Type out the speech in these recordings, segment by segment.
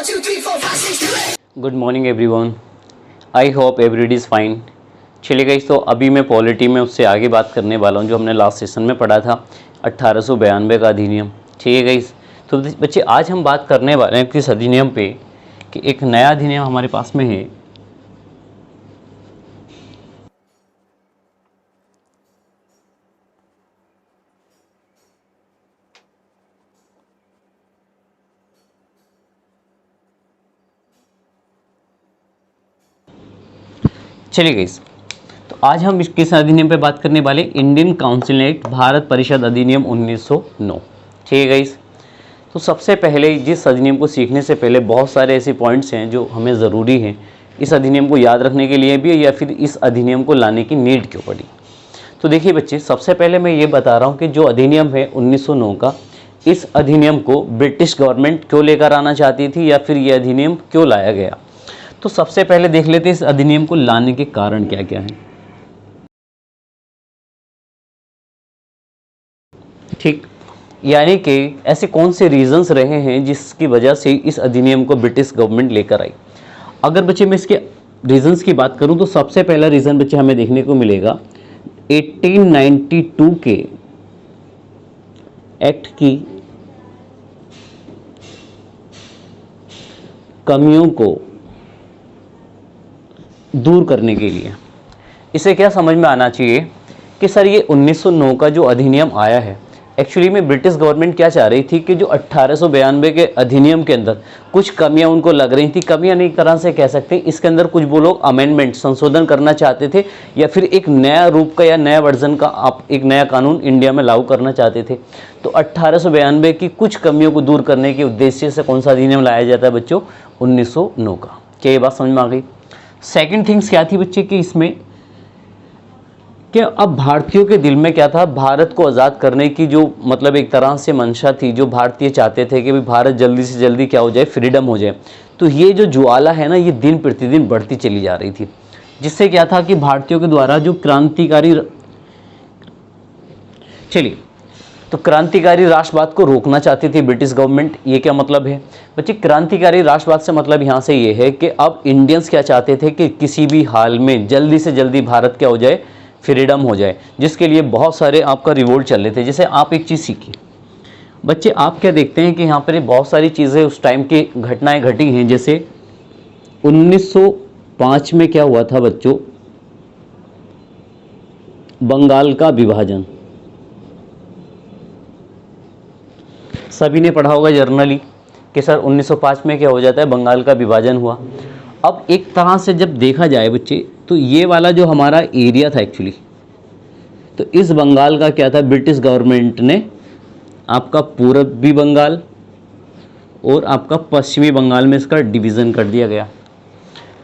Good morning everyone, I hope everybody is fine. चलिए guys, तो अभी मैं पॉलिटी में उससे आगे बात करने वाला हूँ जो हमने लास्ट सेशन में पढ़ा था 1892 का अधिनियम। ठीक है गाइस, तो बच्चे आज हम बात करने वाले हैं किस अधिनियम पे कि एक नया अधिनियम हमारे पास में है। चलिए गाइस, तो आज हम किस अधिनियम पे बात करने वाले, इंडियन काउंसिल एक्ट भारत परिषद अधिनियम 1909। ठीक है गाइस, तो सबसे पहले जिस अधिनियम को सीखने से पहले बहुत सारे ऐसे पॉइंट्स हैं जो हमें ज़रूरी हैं इस अधिनियम को याद रखने के लिए भी, या फिर इस अधिनियम को लाने की नीड क्यों पड़ी। तो देखिए बच्चे, सबसे पहले मैं ये बता रहा हूँ कि जो अधिनियम है 1909 का, इस अधिनियम को ब्रिटिश गवर्नमेंट क्यों लेकर आना चाहती थी या फिर ये अधिनियम क्यों लाया गया। तो सबसे पहले देख लेते हैं इस अधिनियम को लाने के कारण क्या क्या हैं। ठीक, यानी कि ऐसे कौन से रीजंस रहे हैं जिसकी वजह से इस अधिनियम को ब्रिटिश गवर्नमेंट लेकर आई। अगर बच्चे मैं इसके रीजंस की बात करूं तो सबसे पहला रीजन बच्चे हमें देखने को मिलेगा 1892 के एक्ट की कमियों को दूर करने के लिए। इसे क्या समझ में आना चाहिए कि सर ये 1909 का जो अधिनियम आया है, एक्चुअली में ब्रिटिश गवर्नमेंट क्या चाह रही थी कि जो 1892 के अधिनियम के अंदर कुछ कमियां उनको लग रही थी, कमियां नहीं तरह से कह सकते, इसके अंदर कुछ वो लोग अमेंडमेंट संशोधन करना चाहते थे या फिर एक नया रूप का या नया वर्जन का आप एक नया कानून इंडिया में लागू करना चाहते थे। तो 1892 की कुछ कमियों को दूर करने के उद्देश्य से कौन सा अधिनियम लाया जाता है बच्चों, 1909 का। क्या ये बात समझ में आ गई। सेकंड थिंग्स क्या थी बच्चे कि इसमें कि अब भारतीयों के दिल में क्या था, भारत को आज़ाद करने की जो मतलब एक तरह से मंशा थी, जो भारतीय चाहते थे कि भाई भारत जल्दी से जल्दी क्या हो जाए, फ्रीडम हो जाए। तो ये जो ज्वाला है ना, ये दिन प्रतिदिन बढ़ती चली जा रही थी, जिससे क्या था कि भारतीयों के द्वारा जो क्रांतिकारी, चलिए तो क्रांतिकारी राष्ट्रवाद को रोकना चाहती थी ब्रिटिश गवर्नमेंट। ये क्या मतलब है बच्चे, क्रांतिकारी राष्ट्रवाद से मतलब यहाँ से ये है कि अब इंडियंस क्या चाहते थे कि किसी भी हाल में जल्दी से जल्दी भारत क्या हो जाए, फ्रीडम हो जाए, जिसके लिए बहुत सारे आपका रिवोल्ट चल रहे थे। जैसे आप एक चीज़ सीखिए बच्चे, आप क्या देखते हैं कि यहाँ पर बहुत सारी चीज़ें उस टाइम की घटनाएं घटी हैं। जैसे 1905 में क्या हुआ था बच्चों, बंगाल का विभाजन। सभी ने पढ़ा होगा जर्नली कि सर 1905 में क्या हो जाता है, बंगाल का विभाजन हुआ। अब एक तरह से जब देखा जाए बच्चे, तो ये वाला जो हमारा एरिया था एक्चुअली, तो इस बंगाल का क्या था, ब्रिटिश गवर्नमेंट ने आपका पूर्वी बंगाल और आपका पश्चिमी बंगाल में इसका डिवीज़न कर दिया गया।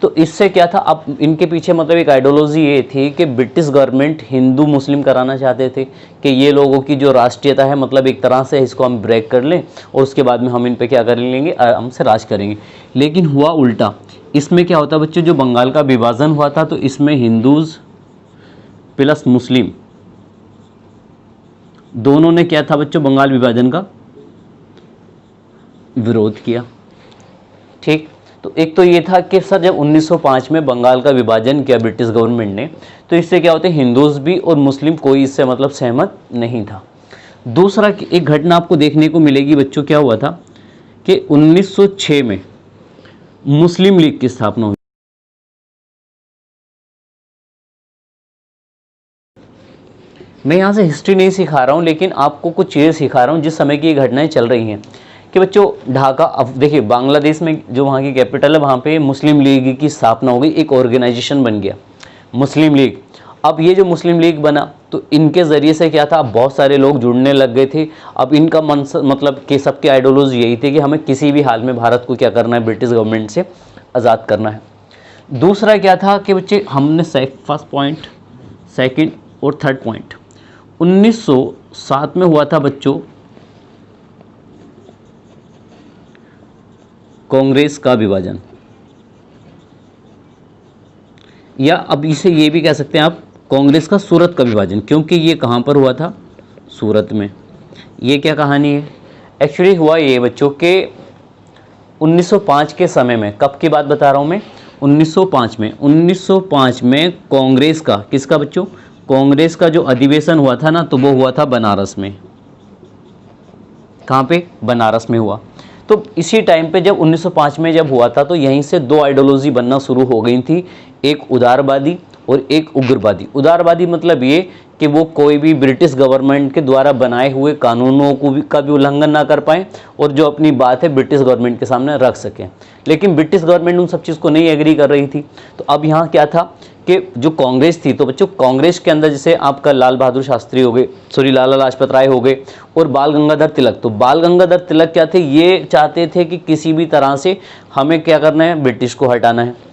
तो इससे क्या था, अब इनके पीछे मतलब एक आइडियोलॉजी ये थी कि ब्रिटिश गवर्नमेंट हिंदू मुस्लिम कराना चाहते थे कि ये लोगों की जो राष्ट्रीयता है मतलब एक तरह से इसको हम ब्रेक कर लें और उसके बाद में हम इन पे क्या कर लेंगे, आराम से राज करेंगे। लेकिन हुआ उल्टा। इसमें क्या होता बच्चों, जो बंगाल का विभाजन हुआ था तो इसमें हिंदूज प्लस मुस्लिम दोनों ने क्या था बच्चों, बंगाल विभाजन का विरोध किया। ठीक, तो एक तो ये था कि सर जब 1905 में बंगाल का विभाजन किया ब्रिटिश गवर्नमेंट ने, तो इससे क्या होते हैं, हिंदूज भी और मुस्लिम कोई इससे मतलब सहमत नहीं था। दूसरा एक घटना आपको देखने को मिलेगी बच्चों, क्या हुआ था कि 1906 में मुस्लिम लीग की स्थापना हुई। मैं यहाँ से हिस्ट्री नहीं सिखा रहा हूँ, लेकिन आपको कुछ चीज़ें सिखा रहा हूँ जिस समय की ये घटनाएं चल रही हैं कि बच्चों ढाका, अब देखिए बांग्लादेश में जो वहाँ की कैपिटल है, वहाँ पे मुस्लिम लीग की स्थापना हो गई, एक ऑर्गेनाइजेशन बन गया मुस्लिम लीग। अब ये जो मुस्लिम लीग बना तो इनके ज़रिए से क्या था, अब बहुत सारे लोग जुड़ने लग गए थे। अब इनका मतलब कि सबकी आइडियोलॉजी यही थी कि हमें किसी भी हाल में भारत को क्या करना है, ब्रिटिश गवर्नमेंट से आज़ाद करना है। दूसरा क्या था कि बच्चे, हमने फर्स्ट पॉइंट, सेकंड और थर्ड पॉइंट 1907 में हुआ था बच्चों कांग्रेस का विभाजन, या अब इसे ये भी कह सकते हैं आप कांग्रेस का सूरत का विभाजन, क्योंकि ये कहाँ पर हुआ था, सूरत में। ये क्या कहानी है, एक्चुअली हुआ ये बच्चों के 1905 के समय में, कब की बात बता रहा हूँ मैं, 1905 में, 1905 में कांग्रेस का, किसका बच्चों, कांग्रेस का जो अधिवेशन हुआ था ना, तो वो हुआ था बनारस में। कहाँ पे, बनारस में हुआ। तो इसी टाइम पे जब 1905 में जब हुआ था, तो यहीं से दो आइडियोलॉजी बनना शुरू हो गई थी, एक उदारवादी और एक उग्रवादी। उदारवादी मतलब ये कि वो कोई भी ब्रिटिश गवर्नमेंट के द्वारा बनाए हुए कानूनों को भी का भी उल्लंघन ना कर पाए और जो अपनी बात है ब्रिटिश गवर्नमेंट के सामने रख सकें। लेकिन ब्रिटिश गवर्नमेंट उन सब चीज़ को नहीं एग्री कर रही थी। तो अब यहाँ क्या था कि जो कांग्रेस थी, तो बच्चों कांग्रेस के अंदर जैसे आपका लाल बहादुर शास्त्री हो गए, सॉरी लाला लाजपत राय हो गए और बाल गंगाधर तिलक। तो बाल गंगाधर तिलक क्या थे, ये चाहते थे कि किसी भी तरह से हमें क्या करना है, ब्रिटिश को हटाना है।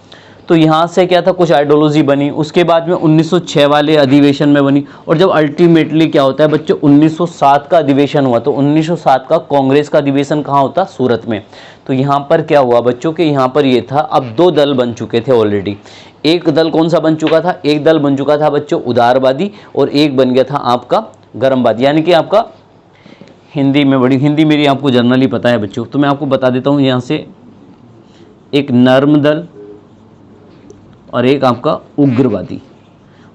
तो यहाँ से क्या था, कुछ आइडियोलॉजी बनी। उसके बाद में 1906 वाले अधिवेशन में बनी। और जब अल्टीमेटली क्या होता है बच्चों, 1907 का अधिवेशन हुआ। तो 1907 का कांग्रेस का अधिवेशन कहाँ होता, सूरत में। तो यहाँ पर क्या हुआ बच्चों कि यहाँ पर ये था, अब दो दल बन चुके थे ऑलरेडी। एक दल कौन सा बन चुका था, एक दल बन चुका था बच्चों उदारवादी, और एक बन गया था आपका गर्मवादी, यानी कि आपका हिंदी में बड़ी, हिंदी मेरी आपको जनरली पता है बच्चों, तो मैं आपको बता देता हूँ यहाँ से, एक नर्म दल और एक आपका उग्रवादी।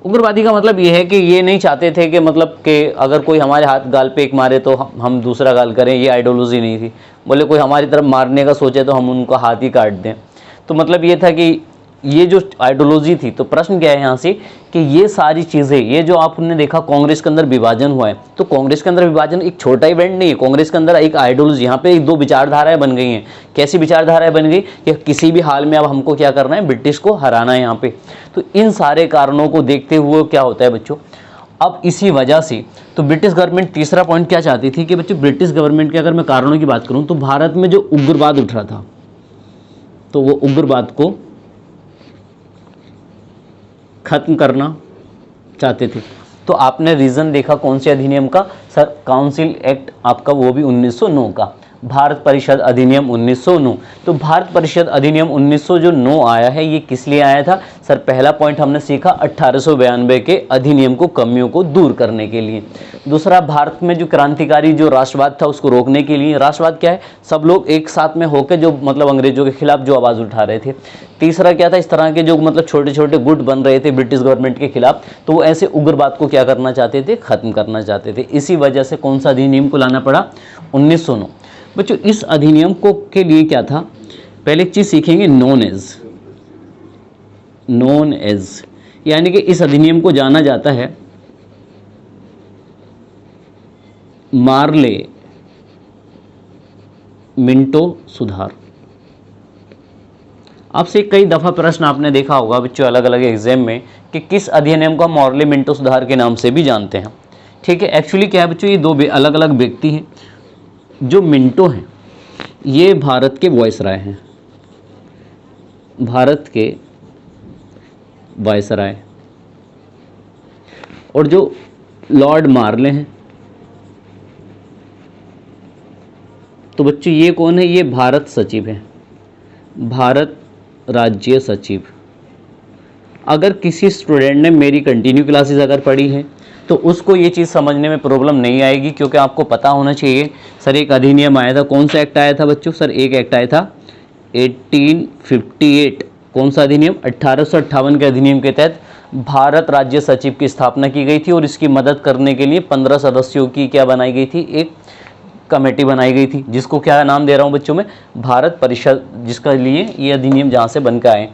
उग्रवादी का मतलब ये है कि ये नहीं चाहते थे कि मतलब कि अगर कोई हमारे हाथ गाल पे एक मारे तो हम दूसरा गाल करें, ये आइडियोलॉजी नहीं थी। बोले कोई हमारी तरफ मारने का सोचे तो हम उनका हाथ ही काट दें। तो मतलब ये था कि ये जो आइडियोलॉजी थी। तो प्रश्न क्या है यहाँ से कि ये सारी चीज़ें, ये जो आपने देखा कांग्रेस के अंदर विभाजन हुआ है, तो कांग्रेस के अंदर विभाजन एक छोटा इवेंट नहीं है। कांग्रेस के अंदर एक आइडियोलॉजी, यहाँ पे एक दो विचारधाराएं बन गई हैं। कैसी विचारधाराएं बन गई कि किसी भी हाल में अब हमको क्या करना है, ब्रिटिश को हराना है यहाँ पे। तो इन सारे कारणों को देखते हुए क्या होता है बच्चों, अब इसी वजह से तो ब्रिटिश गवर्नमेंट, तीसरा पॉइंट क्या चाहती थी कि बच्चों ब्रिटिश गवर्नमेंट के अगर मैं कारणों की बात करूँ तो भारत में जो उग्रवाद उठ रहा था, तो वो उग्रवाद को खत्म करना चाहते थे। तो आपने रीजन देखा कौन से अधिनियम का, सर काउंसिल एक्ट आपका, वो भी 1909 का, भारत परिषद अधिनियम 1909। तो भारत परिषद अधिनियम 1909 आया है, ये किस लिए आया था सर, पहला पॉइंट हमने सीखा 1892 के अधिनियम को, कमियों को दूर करने के लिए। दूसरा, भारत में जो क्रांतिकारी जो राष्ट्रवाद था उसको रोकने के लिए। राष्ट्रवाद क्या है, सब लोग एक साथ में होकर जो मतलब अंग्रेजों के खिलाफ जो आवाज़ उठा रहे थे। तीसरा क्या था, इस तरह के जो मतलब छोटे छोटे गुट बन रहे थे ब्रिटिश गवर्नमेंट के खिलाफ, तो वो ऐसे उग्रवाद को क्या करना चाहते थे, खत्म करना चाहते थे। इसी वजह से कौन सा अधिनियम को लाना पड़ा, 1909। बच्चों इस अधिनियम को के लिए क्या था, पहले एक चीज सीखेंगे, नोन एज, यानी कि इस अधिनियम को जाना जाता है मार्ले मिंटो सुधार। आपसे कई दफा प्रश्न आपने देखा होगा बच्चों अलग अलग एग्जाम में कि किस अधिनियम को मार्ले मिंटो सुधार के नाम से भी जानते हैं। ठीक है, एक्चुअली क्या है बच्चों, ये दो अलग अलग व्यक्ति हैं। जो मिंटो हैं ये भारत के वायसराय हैं, भारत के वायसराय, और जो लॉर्ड मार्ले हैं, तो बच्चों ये कौन है, ये भारत सचिव है, भारत राज्य सचिव। अगर किसी स्टूडेंट ने मेरी कंटिन्यू क्लासेस अगर पढ़ी है तो उसको ये चीज़ समझने में प्रॉब्लम नहीं आएगी, क्योंकि आपको पता होना चाहिए सर एक अधिनियम आया था, कौन सा एक्ट आया था बच्चों, सर एक एक्ट आया था 1858। कौन सा अधिनियम, 1858 के अधिनियम के तहत भारत राज्य सचिव की स्थापना की गई थी और इसकी मदद करने के लिए 15 सदस्यों की क्या बनाई गई थी, एक कमेटी बनाई गई थी, जिसको क्या नाम दे रहा हूँ बच्चों में, भारत परिषद, जिसका लिए ये अधिनियम जहाँ से बन के आए।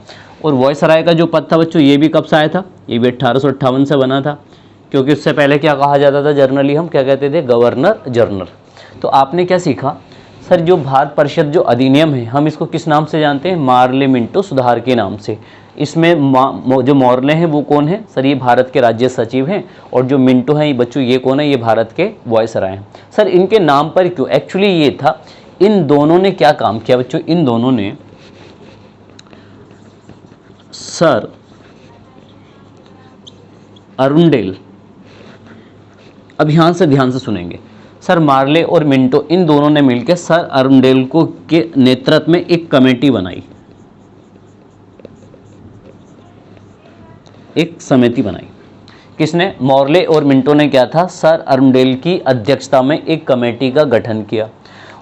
और वायसराय का जो पद था बच्चों, ये भी कब से आया था, ये भी 1858 से बना था, क्योंकि उससे पहले क्या कहा जाता था, जनरली हम क्या कहते थे, गवर्नर जनरल। तो आपने क्या सीखा सर, जो भारत परिषद जो अधिनियम है हम इसको किस नाम से जानते हैं, मार्ले मिंटो सुधार के नाम से। इसमें जो मॉर्ले हैं वो कौन है सर, ये भारत के राज्य सचिव हैं, और जो मिंटो हैं ये बच्चों ये कौन है, ये भारत के वायसराय हैं। सर इनके नाम पर क्यों, एक्चुअली ये था, इन दोनों ने क्या काम किया बच्चों, इन दोनों ने सर अरुंडेल, अब ध्यान से सुनेंगे, सर मार्ले और मिंटो इन दोनों ने मिलकर सर अरुंडेल को के नेतृत्व में एक कमेटी बनाई, एक समिति बनाई। किसने, मॉर्ले और मिंटो ने क्या था, सर अरुंडेल की अध्यक्षता में एक कमेटी का गठन किया।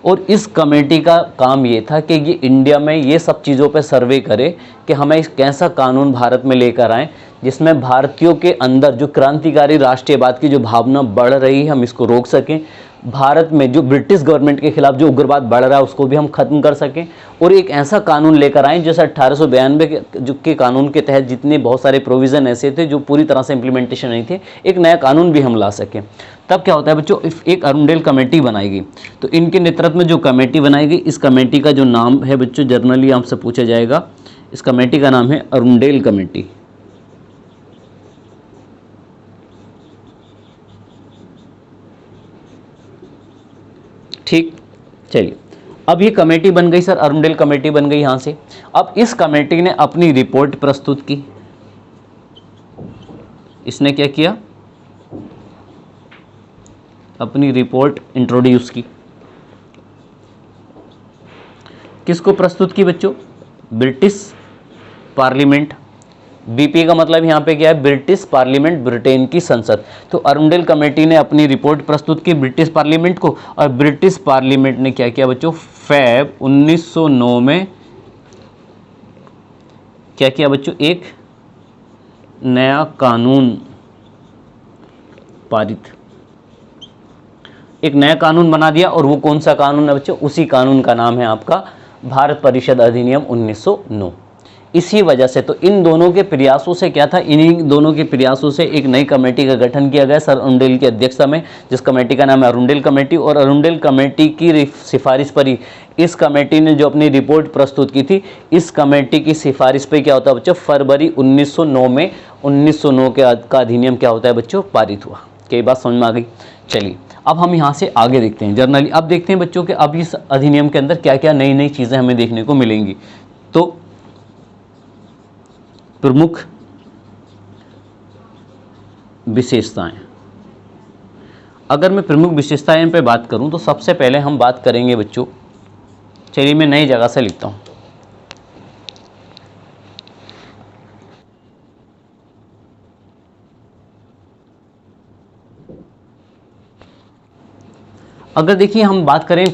और इस कमेटी का काम ये था कि ये इंडिया में ये सब चीज़ों पे सर्वे करे कि हमें एक कैसा कानून भारत में लेकर आएँ जिसमें भारतीयों के अंदर जो क्रांतिकारी राष्ट्रीयवाद की जो भावना बढ़ रही है हम इसको रोक सकें, भारत में जो ब्रिटिश गवर्नमेंट के खिलाफ जो उग्रवाद बढ़ रहा है उसको भी हम खत्म कर सकें, और एक ऐसा कानून लेकर आएँ जैसे 1892 के कानून के तहत जितने बहुत सारे प्रोविज़न ऐसे थे जो पूरी तरह से इम्प्लीमेंटेशन नहीं थे, एक नया कानून भी हम ला सकें। तब क्या होता है बच्चों, एक अरुणडेल कमेटी बनाई गई। तो इनके नेतृत्व में जो कमेटी बनाई गई, इस कमेटी का जो नाम है बच्चों जनरली आपसे पूछा जाएगा, इस कमेटी का नाम है अरुणडेल कमेटी। ठीक, चलिए अब ये कमेटी बन गई सर, अरुणडेल कमेटी बन गई यहां से। अब इस कमेटी ने अपनी रिपोर्ट प्रस्तुत की। इसने क्या किया, अपनी रिपोर्ट इंट्रोड्यूस की। किसको प्रस्तुत की बच्चों, ब्रिटिश पार्लियामेंट। बीपी का मतलब यहाँ पे क्या है, ब्रिटिश पार्लियामेंट, ब्रिटेन की संसद। तो अरुणडेल कमेटी ने अपनी रिपोर्ट प्रस्तुत की ब्रिटिश पार्लियामेंट को, और ब्रिटिश पार्लियामेंट ने क्या किया बच्चों, फैब 1909 में क्या किया बच्चों, एक नया कानून पारित, एक नया कानून बना दिया। और वो कौन सा कानून है बच्चों, उसी कानून का नाम है आपका भारत परिषद अधिनियम 1909। इसी वजह से तो इन दोनों के प्रयासों से क्या था, इन्हीं दोनों के प्रयासों से एक नई कमेटी का गठन किया गया सर अरुणडेल की अध्यक्षता में, जिस कमेटी का नाम है अरुणडेल कमेटी। और अरुणडेल कमेटी की सिफारिश पर ही इस कमेटी ने जो अपनी रिपोर्ट प्रस्तुत की थी, इस कमेटी की सिफारिश पर क्या होता है बच्चों, फरवरी 1909 में 1909 का अधिनियम क्या होता है बच्चों, पारित हुआ। कई बात समझ में आ गई। चलिए अब हम यहाँ से आगे देखते हैं जर्नली। अब देखते हैं बच्चों कि अब इस अधिनियम के अंदर क्या क्या नई नई चीज़ें हमें देखने को मिलेंगी। तो प्रमुख विशेषताएं, अगर मैं प्रमुख विशेषताएं पे बात करूं तो सबसे पहले हम बात करेंगे बच्चों, चलिए मैं नई जगह से लिखता हूं। अगर देखिए हम बात करें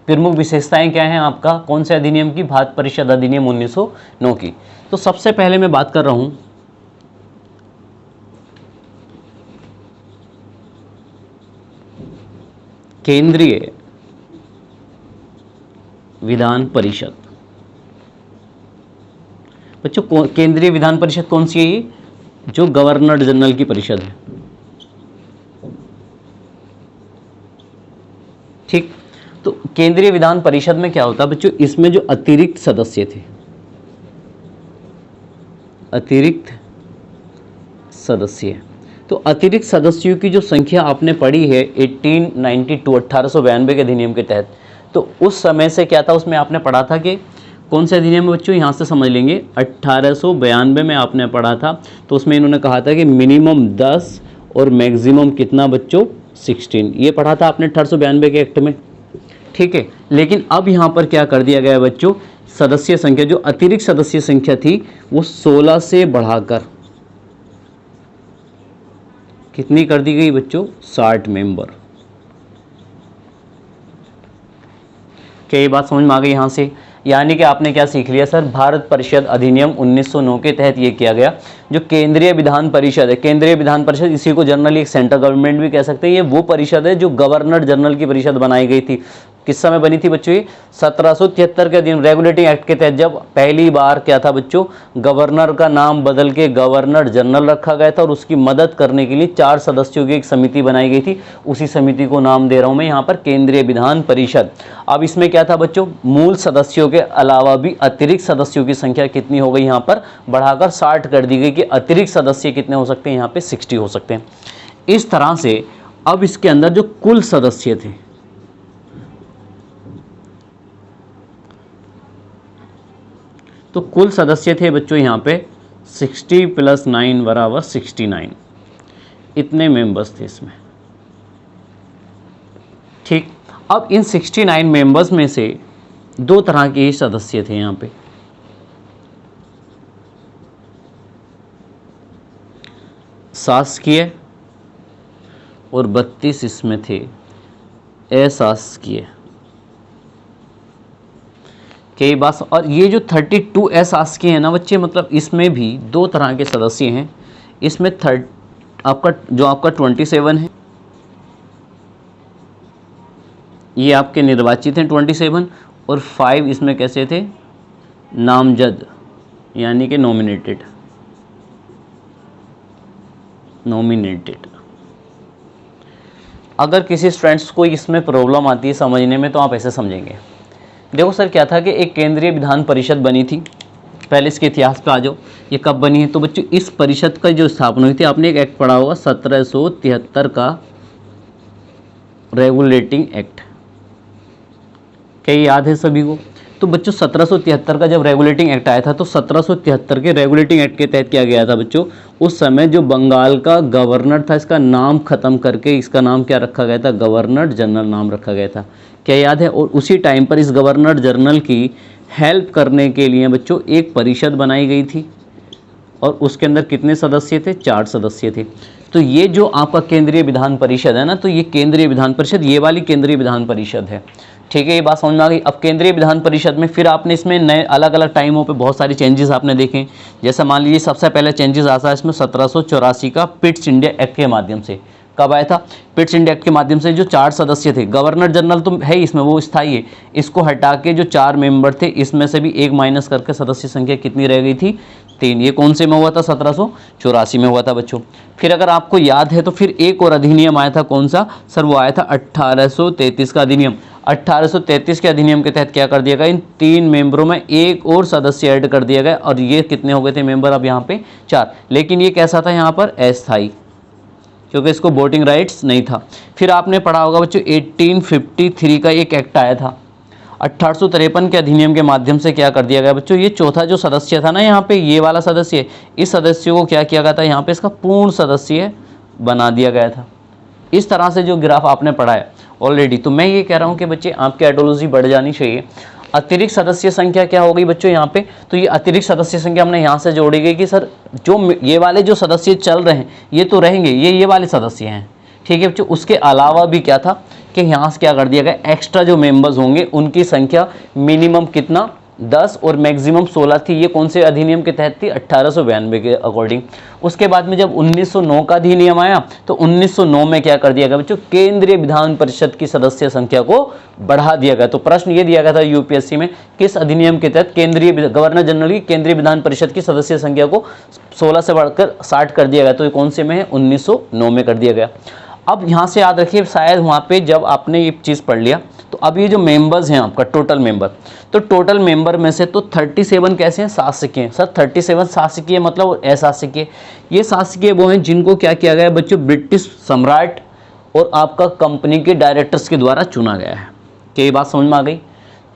प्रमुख विशेषताएं क्या हैं आपका, कौन से अधिनियम की, भारत परिषद अधिनियम 1909 की। तो सबसे पहले मैं बात कर रहा हूं केंद्रीय विधान परिषद। बच्चों केंद्रीय विधान परिषद कौन सी है, ये जो गवर्नर जनरल की परिषद है। ठीक, तो केंद्रीय विधान परिषद में क्या होता है बच्चों, इसमें जो अतिरिक्त सदस्य थे, अतिरिक्त सदस्य, तो अतिरिक्त सदस्यों की जो संख्या आपने पढ़ी है 1892 के अधिनियम के तहत, तो उस समय से क्या था, उसमें आपने पढ़ा था कि कौन से अधिनियम बच्चों, यहाँ से समझ लेंगे 1892 में आपने पढ़ा था। तो उसमें इन्होंने कहा था कि मिनिमम 10 और मैक्सिमम कितना बच्चों, 16, ये पढ़ा था आपने 1892 के एक्ट में। ठीक है, लेकिन अब यहाँ पर क्या कर दिया गया बच्चों, सदस्य संख्या, जो अतिरिक्त सदस्य संख्या थी वो 16 से बढ़ाकर कितनी कर दी गई बच्चों, 60 मेंबर। क्या ये बात समझ में आ गई यहाँ से, यानी कि आपने क्या सीख लिया सर, भारत परिषद अधिनियम 1909 के तहत ये किया गया, जो केंद्रीय विधान परिषद है, केंद्रीय विधान परिषद, इसी को जनरली एक सेंट्रल गवर्नमेंट भी कह सकते हैं, ये वो परिषद है जो गवर्नर जनरल की परिषद बनाई गई थी। किस समय बनी थी बच्चों, ये 1773 के दिन रेगुलेटिंग एक्ट के तहत जब पहली बार क्या था बच्चों, गवर्नर का नाम बदल के गवर्नर जनरल रखा गया था, और उसकी मदद करने के लिए 4 सदस्यों की एक समिति बनाई गई थी। उसी समिति को नाम दे रहा हूं मैं यहाँ पर केंद्रीय विधान परिषद। अब इसमें क्या था बच्चों, मूल सदस्यों के अलावा भी अतिरिक्त सदस्यों की संख्या कितनी हो गई, यहाँ पर बढ़ाकर 60 कर दी गई कि अतिरिक्त सदस्य कितने हो सकते हैं, यहाँ पे 60 हो सकते हैं। इस तरह से अब इसके अंदर जो कुल सदस्य थे, तो कुल सदस्य थे बच्चों यहाँ पे 60 + 9 = 69, इतने मेंबर्स थे इसमें। ठीक, अब इन 69 मेंबर्स में से 2 तरह के सदस्य थे यहाँ पे, शासकीय और 32 इसमें थे अशासकीय। कई बात। और ये जो 32 शासकीय है ना बच्चे, मतलब इसमें भी दो तरह के सदस्य हैं। इसमें आपका 27 है, ये आपके निर्वाचित हैं 27, और 5 इसमें कैसे थे, नामजद यानी कि नॉमिनेटेड। अगर किसी स्टूडेंट्स को इसमें प्रॉब्लम आती है समझने में तो आप ऐसे समझेंगे। देखो सर क्या था कि एक केंद्रीय विधान परिषद बनी थी। पहले इसके इतिहास पे आ जाओ, ये कब बनी है। तो बच्चों इस परिषद का जो स्थापना हुई थी, आपने एक एक्ट पढ़ा होगा 1773 का रेगुलेटिंग एक्ट, क्या याद है सभी को। तो बच्चों 1773 का जब रेगुलेटिंग एक्ट आया था, तो 1773 के रेगुलेटिंग एक्ट के तहत क्या गया था बच्चों, उस समय जो बंगाल का गवर्नर था, इसका नाम खत्म करके इसका नाम क्या रखा गया था, गवर्नर जनरल नाम रखा गया था, क्या याद है। और उसी टाइम पर इस गवर्नर जनरल की हेल्प करने के लिए बच्चों एक परिषद बनाई गई थी, और उसके अंदर कितने सदस्य थे, 4 सदस्य थे। तो ये जो आपका केंद्रीय विधान परिषद है ना, तो ये केंद्रीय विधान परिषद, ये वाली केंद्रीय विधान परिषद है, ठीक है। ये बात समझ में आ गई। अब केंद्रीय विधान परिषद में फिर आपने इसमें नए अलग अलग टाइमों पे बहुत सारे चेंजेस आपने देखे। जैसे मान लीजिए सबसे पहले चेंजेस आता है इसमें 1784 का पिट्स इंडिया एक्ट के माध्यम से। कब आया था, पिट्स इंडिया एक्ट के माध्यम से। जो 4 सदस्य थे, गवर्नर जनरल तो है इसमें, वो स्थायी है, इसको हटा के जो 4 मेंबर थे, इसमें से भी एक माइनस करके सदस्य संख्या कितनी रह गई थी, 3। ये कौन से में हुआ था, 1784 में हुआ था बच्चों। फिर अगर आपको याद है तो फिर एक और अधिनियम आया था, कौन सा सर, वो आया था 1833 का अधिनियम। 1833 के अधिनियम के तहत क्या कर दिया गया, इन 3 मेंबरों में एक और सदस्य ऐड कर दिया गया, और ये कितने हो गए थे मेंबर अब यहाँ पे, 4। लेकिन ये कैसा था यहाँ पर, अस्थायी, क्योंकि इसको वोटिंग राइट्स नहीं था। फिर आपने पढ़ा होगा बच्चों 1853 का एक एक्ट आया था, 1853 के अधिनियम के माध्यम से क्या कर दिया गया बच्चों, ये चौथा जो सदस्य था ना यहाँ पे, ये वाला सदस्य, इस सदस्य को क्या किया गया था, यहाँ पे इसका पूर्ण सदस्य बना दिया गया था। इस तरह से जो ग्राफ आपने पढ़ा है ऑलरेडी। तो मैं ये कह रहा हूँ कि बच्चे आपकी आइडियोलॉजी बढ़ जानी चाहिए। अतिरिक्त सदस्य संख्या क्या हो गई बच्चों यहाँ पे, तो ये अतिरिक्त सदस्य संख्या हमने यहाँ से जोड़ी गई कि सर जो ये वाले जो सदस्य चल रहे हैं ये तो रहेंगे, ये वाले सदस्य हैं, ठीक है बच्चों। उसके अलावा भी क्या था कि यहाँ से क्या कर दिया गया, एक्स्ट्रा जो मेंबर्स होंगे उनकी संख्या मिनिमम कितना, 10 और मैक्सिमम 16 थी। ये कौन से अधिनियम के तहत थी, 1892 के अकॉर्डिंग। उसके बाद में जब 1909 का अधिनियम आया, तो 1909 में क्या कर दिया गया बच्चों, केंद्रीय विधान परिषद की सदस्य संख्या को बढ़ा दिया गया। तो प्रश्न ये दिया गया था यूपीएससी में, किस अधिनियम के तहत केंद्रीय गवर्नर जनरल की केंद्रीय विधान परिषद की सदस्य संख्या को 16 से बढ़कर 60 कर दिया गया। तो ये कौन से में है, 1909 में कर दिया गया। अब यहाँ से याद रखिए, शायद वहाँ पे जब आपने ये चीज़ पढ़ लिया, तो अब ये जो मेंबर्स हैं आपका टोटल मेंबर, तो टोटल मेंबर में से तो 37 कैसे हैं, शासकीय हैं। सर 37 शासकीय मतलब अशासकीय, ये शासकीय वो हैं जिनको क्या किया गया है बच्चों, ब्रिटिश सम्राट और आपका कंपनी के डायरेक्टर्स के द्वारा चुना गया है। क्या ये बात समझ में आ गई।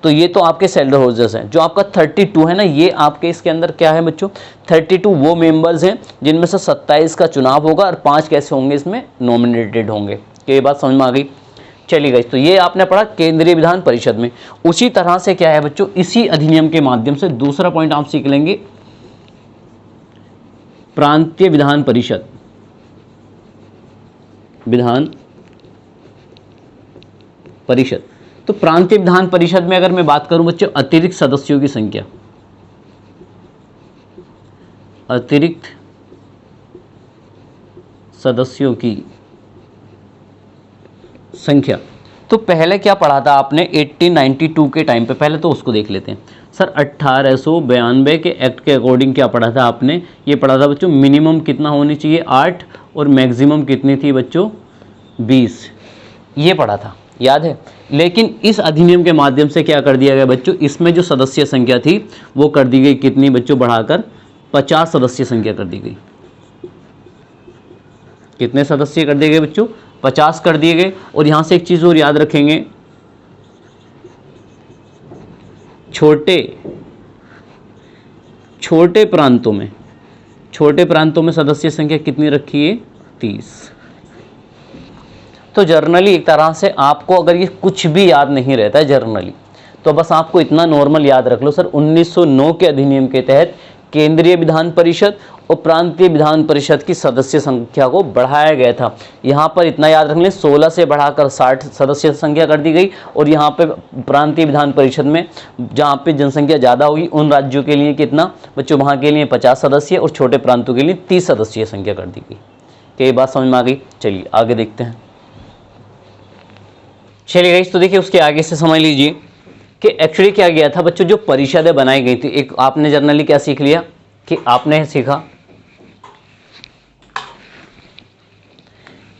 तो ये तो आपके शेल्डर होल्डर्स हैं। जो आपका 32 है ना, ये आपके इसके अंदर क्या है बच्चों, 32 वो मेंबर्स हैं जिनमें से 27 का चुनाव होगा, और 5 कैसे होंगे, इसमें नॉमिनेटेड होंगे। क्या ये बात समझ में आ गई। चलिए गाइस, तो ये आपने पढ़ा केंद्रीय विधान परिषद में। उसी तरह से क्या है बच्चों, इसी अधिनियम के माध्यम से दूसरा पॉइंट आप सीख लेंगे, प्रांतीय विधान परिषद, विधान परिषद। तो प्रांतीय विधान परिषद में अगर मैं बात करूं बच्चों, अतिरिक्त सदस्यों की संख्या, अतिरिक्त सदस्यों की संख्या, तो पहले क्या पढ़ा था आपने 1892 के टाइम पे, पहले तो उसको देख लेते हैं। सर 1892 के एक्ट के अकॉर्डिंग क्या पढ़ा था आपने, ये पढ़ा था बच्चों मिनिमम कितना होनी चाहिए, 8, और मैक्सिमम कितनी थी बच्चों, 20, ये पढ़ा था, याद है। लेकिन इस अधिनियम के माध्यम से क्या कर दिया गया बच्चों, इसमें जो सदस्य संख्या थी वो कर दी गई कितनी बच्चों, बढ़ाकर 50 सदस्य संख्या कर दी गई। कितने सदस्य कर दिए गए बच्चों, 50 कर दिए गए। और यहां से एक चीज और याद रखेंगे, छोटे प्रांतों में सदस्य संख्या कितनी रखी है, 30। तो जर्नली एक तरह से आपको अगर ये कुछ भी याद नहीं रहता है जर्नली, तो बस आपको इतना नॉर्मल याद रख लो, सर 1909 के अधिनियम के तहत केंद्रीय विधान परिषद और प्रांतीय विधान परिषद की सदस्य संख्या को बढ़ाया गया था। यहाँ पर इतना याद रख लें, 16 से बढ़ाकर 60 सदस्य संख्या कर दी गई, और यहाँ पे प्रांतीय विधान परिषद में जहाँ पे जनसंख्या ज़्यादा होगी उन राज्यों के लिए कितना बच्चों, वहाँ के लिए 50 सदस्य और छोटे प्रांतों के लिए 30 सदस्यीय संख्या कर दी गई। क्या ये बात समझ में आ गई? चलिए आगे देखते हैं। चलिए गाइस, तो देखिए उसके आगे से समझ लीजिए कि एक्चुअली क्या गया था बच्चों, जो परिषदें बनाई गई थी, एक आपने जनरली क्या सीख लिया कि आपने सीखा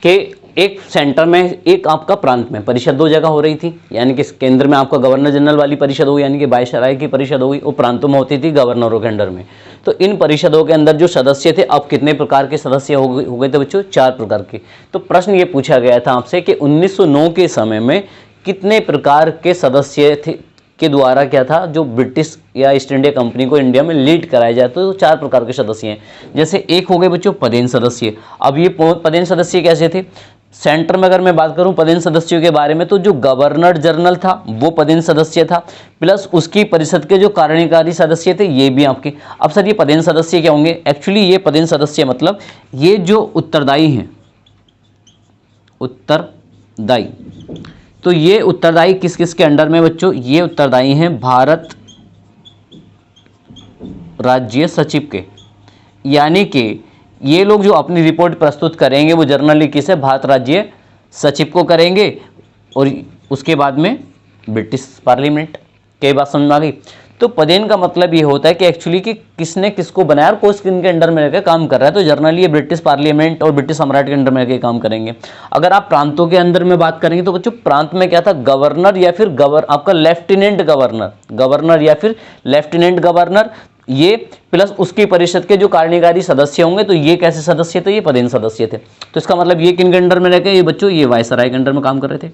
कि एक सेंटर में, एक आपका प्रांत में परिषद 2 जगह हो रही थी, यानी कि केंद्र में आपका गवर्नर जनरल वाली परिषद होगी, यानी कि वायसराय की परिषद होगी, और प्रांतों में होती थी गवर्नरों के अंडर में। तो इन परिषदों के अंदर जो सदस्य थे, अब कितने प्रकार के सदस्य हो गए थे बच्चों? 4 प्रकार के। तो प्रश्न ये पूछा गया था आपसे कि 1909 के समय में कितने प्रकार के सदस्य थे के द्वारा क्या था, जो ब्रिटिश या ईस्ट इंडिया कंपनी को इंडिया में लीड कराया जाए, तो 4 प्रकार के सदस्य हैं। जैसे एक हो गए बच्चों पदेन सदस्य। अब ये पदेन सदस्य कैसे थे? सेंटर में अगर मैं बात करूं पदेन सदस्यों के बारे में, तो जो गवर्नर जनरल था वो पदेन सदस्य था, प्लस उसकी परिषद के जो कार्यकारी सदस्य थे ये भी आपके। अब सर ये पदेन सदस्य क्या होंगे? एक्चुअली ये पदेन सदस्य मतलब ये जो उत्तरदायी हैं, उत्तरदायी, तो ये उत्तरदायी किस किस के अंडर में बच्चों? ये उत्तरदायी हैं भारत राज्य सचिव के, यानी कि ये लोग जो अपनी रिपोर्ट प्रस्तुत करेंगे वो जनरली किसे? भारत राज्य सचिव को करेंगे, और उसके बाद में ब्रिटिश पार्लियामेंट। क्या बात समझ में आ गई? तो पदेन का मतलब ये होता है कि एक्चुअली कि किसने किसको बनाया और कौन किन के अंडर में रहकर काम कर रहा है। तो जनरली ये ब्रिटिश पार्लियामेंट और ब्रिटिश सम्राट के अंडर में रहकर काम करेंगे। अगर आप प्रांतों के अंदर में बात करेंगे तो बच्चों प्रांत में क्या था? गवर्नर या फिर आपका लेफ्टिनेंट गवर्नर, गवर्नर या फिर लेफ्टिनेंट गवर्नर, ये प्लस उसकी परिषद के जो कार्यकारी सदस्य होंगे, तो ये कैसे सदस्य थे? ये पदेन सदस्य थे। तो इसका मतलब ये किन के अंडर में रहकर? ये बच्चों ये वायसराय के अंडर में काम कर रहे थे।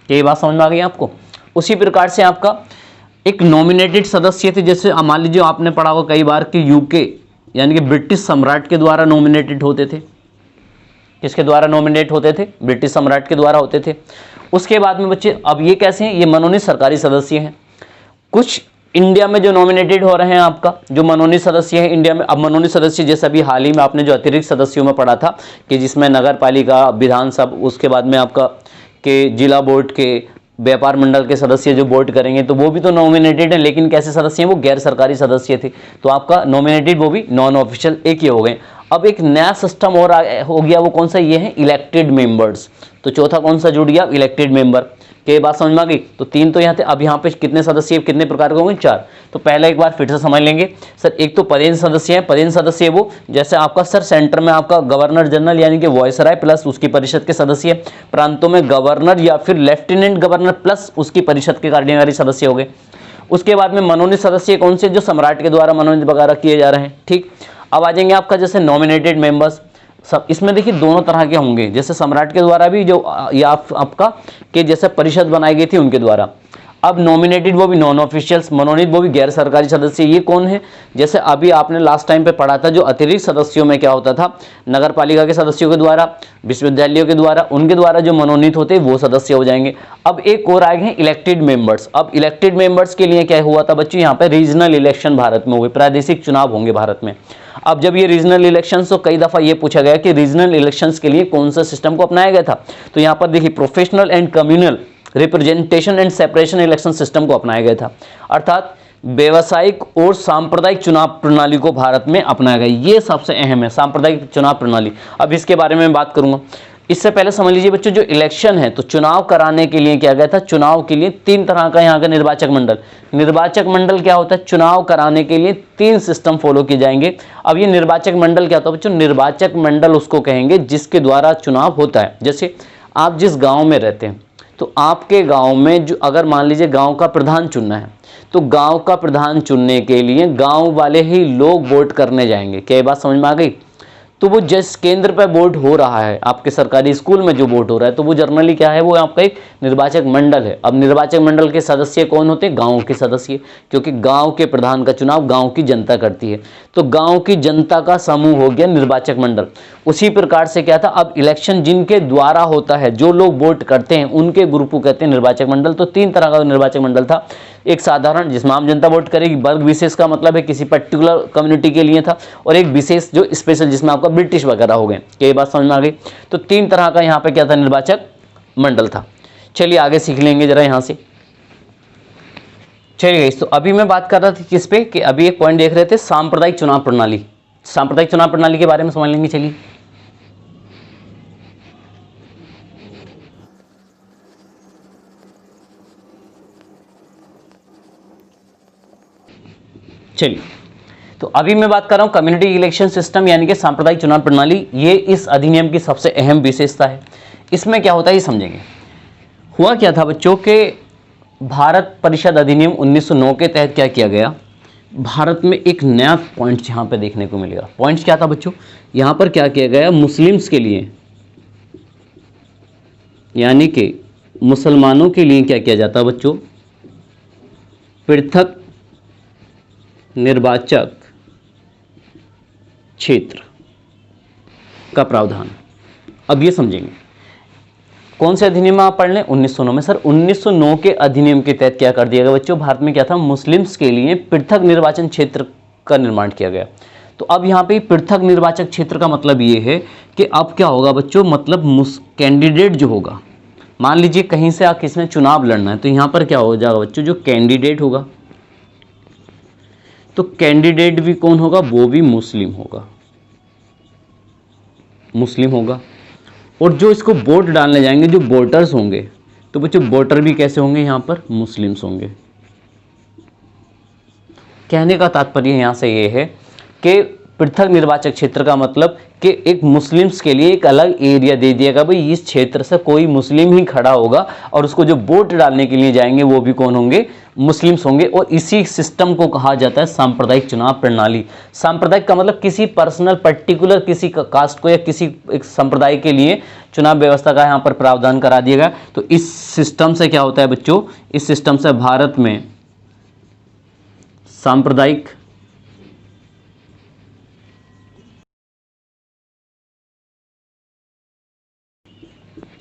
ये बात समझ में आ गई आपको? उसी प्रकार से आपका एक नॉमिनेटेड सदस्य थे, जैसे मान लीजिए आपने पढ़ा होगा कई बार कि यूके यानी कि ब्रिटिश सम्राट के द्वारा नॉमिनेटेड होते थे। किसके द्वारा नॉमिनेट होते थे? ब्रिटिश सम्राट के द्वारा होते थे। उसके बाद में बच्चे अब ये कैसे हैं? ये मनोनीत सरकारी सदस्य हैं। कुछ इंडिया में जो नॉमिनेटेड हो रहे हैं आपका जो मनोनीत सदस्य हैं इंडिया में, अब मनोनीत सदस्य जैसे अभी हाल ही में आपने जो अतिरिक्त सदस्यों में पढ़ा था कि जिसमें नगर पालिका, विधानसभा, उसके बाद में आपका के जिला बोर्ड के, व्यापार मंडल के सदस्य जो बोर्ड करेंगे, तो वो भी तो नॉमिनेटेड हैं, लेकिन कैसे सदस्य हैं? वो गैर सरकारी सदस्य थे। तो आपका नॉमिनेटेड वो भी नॉन ऑफिशियल एक ही हो गए। अब एक नया सिस्टम और हो गया, वो कौन सा? ये है इलेक्टेड मेंबर्स। तो चौथा कौन सा जुड़ गया? Elected member. के बात समझ में आ गई? तो 3 तो यहाँ थे। अब यहाँ पे कितने सदस्य, कितने प्रकार के होंगे? 4। तो पहला एक बार फिर से समझ लेंगे सर। एक तो पदेन सदस्य है। पदेन सदस्य वो जैसे आपका सर सेंटर में आपका गवर्नर जनरल यानी कि वायसराय प्लस उसकी परिषद के सदस्य, प्रांतों में गवर्नर या फिर लेफ्टिनेंट गवर्नर प्लस उसकी परिषद के कार्यकारी सदस्य हो गए। उसके बाद में मनोनीत सदस्य कौन से? जो सम्राट के द्वारा मनोनीत वगैरह किए जा रहे हैं। ठीक, अब आ जाएंगे आपका जैसे नॉमिनेटेड मेंबर्स। सब इसमें देखिए दोनों तरह के होंगे, जैसे सम्राट के द्वारा भी जो या आपका कि जैसे परिषद बनाई गई थी उनके द्वारा। अब नॉमिनेटेड वो भी नॉन ऑफिशियल्स, मनोनीत वो भी गैर सरकारी सदस्य। ये कौन है? जैसे अभी आपने लास्ट टाइम पे पढ़ा था जो अतिरिक्त सदस्यों में क्या होता था? नगर पालिका के सदस्यों के द्वारा, विश्वविद्यालयों के द्वारा, उनके द्वारा जो मनोनीत होते वो सदस्य हो जाएंगे। अब एक और आए हैं इलेक्टेड मेंबर्स। अब इलेक्टेड मेंबर्स के लिए क्या हुआ था बच्चों? यहाँ पे रीजनल इलेक्शन भारत में हुए, प्रादेशिक चुनाव होंगे भारत में। अब जब ये रीजनल इलेक्शंस, तो कई दफा ये पूछा गया कि रीजनल इलेक्शंस के लिए कौन सा सिस्टम को अपनाया गया था? तो यहाँ पर देखिए professional and communal representation and separation election system को अपनाया गया था, अर्थात व्यवसायिक और सांप्रदायिक चुनाव प्रणाली को भारत में अपनाया गया। ये सबसे अहम है, सांप्रदायिक चुनाव प्रणाली। अब इसके बारे में बात करूंगा। इससे पहले समझ लीजिए बच्चों, जो इलेक्शन है तो चुनाव कराने के लिए क्या गया था? चुनाव के लिए 3 तरह का यहाँ का निर्वाचक मंडल। निर्वाचक मंडल क्या होता है? चुनाव कराने के लिए 3 सिस्टम फॉलो किए जाएंगे। अब ये निर्वाचक मंडल क्या होता है बच्चों? निर्वाचक मंडल उसको कहेंगे जिसके द्वारा चुनाव होता है। जैसे आप जिस गाँव में रहते हैं तो आपके गाँव में जो अगर मान लीजिए गाँव का प्रधान चुनना है, तो गाँव का प्रधान चुनने के लिए गाँव वाले ही लोग वोट करने जाएंगे। क्या ये बात समझ में आ गई? तो वो जिस केंद्र पर वोट हो रहा है, आपके सरकारी स्कूल में जो वोट हो रहा है, तो वो जनरली क्या है, वो आपका एक निर्वाचक मंडल है। अब निर्वाचक मंडल के सदस्य कौन होते हैं? गांव के सदस्य, क्योंकि गांव के प्रधान का चुनाव गांव की जनता करती है। तो गांव की जनता का समूह हो गया निर्वाचक मंडल। उसी प्रकार से क्या था, अब इलेक्शन जिनके द्वारा होता है, जो लोग वोट करते हैं, उनके ग्रुप को कहते हैं निर्वाचक मंडल। तो 3 तरह का निर्वाचक मंडल था। एक साधारण जिसमें आम जनता वोट करेगी, वर्ग विशेष का मतलब है किसी पर्टिकुलर कम्युनिटी के लिए था, और एक विशेष जो स्पेशल जिसमें आपका ब्रिटिश वगैरह हो गए। ये बात समझ में आ गई? तो 3 तरह का यहाँ पे क्या था, निर्वाचक मंडल था। चलिए आगे सीख लेंगे जरा यहाँ से। चलिए तो अभी मैं बात कर रहा था किस पे, कि अभी एक पॉइंट देख रहे थे, सांप्रदायिक चुनाव प्रणाली। सांप्रदायिक चुनाव प्रणाली के बारे में समझ लेंगे। चलिए चलिए तो अभी मैं बात कर रहा हूं कम्युनिटी इलेक्शन सिस्टम, यानी कि सांप्रदायिक चुनाव प्रणाली। ये इस अधिनियम की सबसे अहम विशेषता है। इसमें क्या होता है ये समझेंगे। हुआ क्या था बच्चों के, भारत परिषद अधिनियम 1909 के तहत क्या किया गया, भारत में एक नया पॉइंट यहां पे देखने को मिलेगा। पॉइंट क्या था बच्चों, यहां पर क्या किया गया, मुस्लिम्स के लिए, यानी कि मुसलमानों के लिए क्या किया जाता है बच्चों, पृथक निर्वाचक क्षेत्र का प्रावधान। अब ये समझेंगे कौन से अधिनियम आप पढ़ लें, 1909 में। सर 1909 के अधिनियम के तहत क्या कर दिया गया बच्चों, भारत में क्या था, मुस्लिम्स के लिए पृथक निर्वाचन क्षेत्र का निर्माण किया गया। तो अब यहाँ पे पृथक निर्वाचक क्षेत्र का मतलब ये है कि अब क्या होगा बच्चों, मतलब कैंडिडेट जो होगा, मान लीजिए कहीं से आप किसने चुनाव लड़ना है, तो यहाँ पर क्या हो जाएगा बच्चों, जो कैंडिडेट होगा, तो कैंडिडेट भी कौन होगा, वो भी मुस्लिम होगा, मुस्लिम होगा। और जो इसको वोट डालने जाएंगे, जो वोटर्स होंगे, तो बच्चों वोटर भी कैसे होंगे, यहां पर मुस्लिम्स होंगे। कहने का तात्पर्य यहां से ये है कि पृथक निर्वाचक क्षेत्र का मतलब कि एक मुस्लिम्स के लिए एक अलग एरिया दे दिया गया, भाई इस क्षेत्र से कोई मुस्लिम ही खड़ा होगा, और उसको जो वोट डालने के लिए जाएंगे वो भी कौन होंगे, मुस्लिम्स होंगे। और इसी सिस्टम को कहा जाता है सांप्रदायिक चुनाव प्रणाली। सांप्रदायिक का मतलब किसी पर्सनल पर्टिकुलर किसी कास्ट को या किसी एक संप्रदाय के लिए चुनाव व्यवस्था का यहाँ पर प्रावधान करा दिया गया। तो इस सिस्टम से क्या होता है बच्चों, इस सिस्टम से भारत में सांप्रदायिक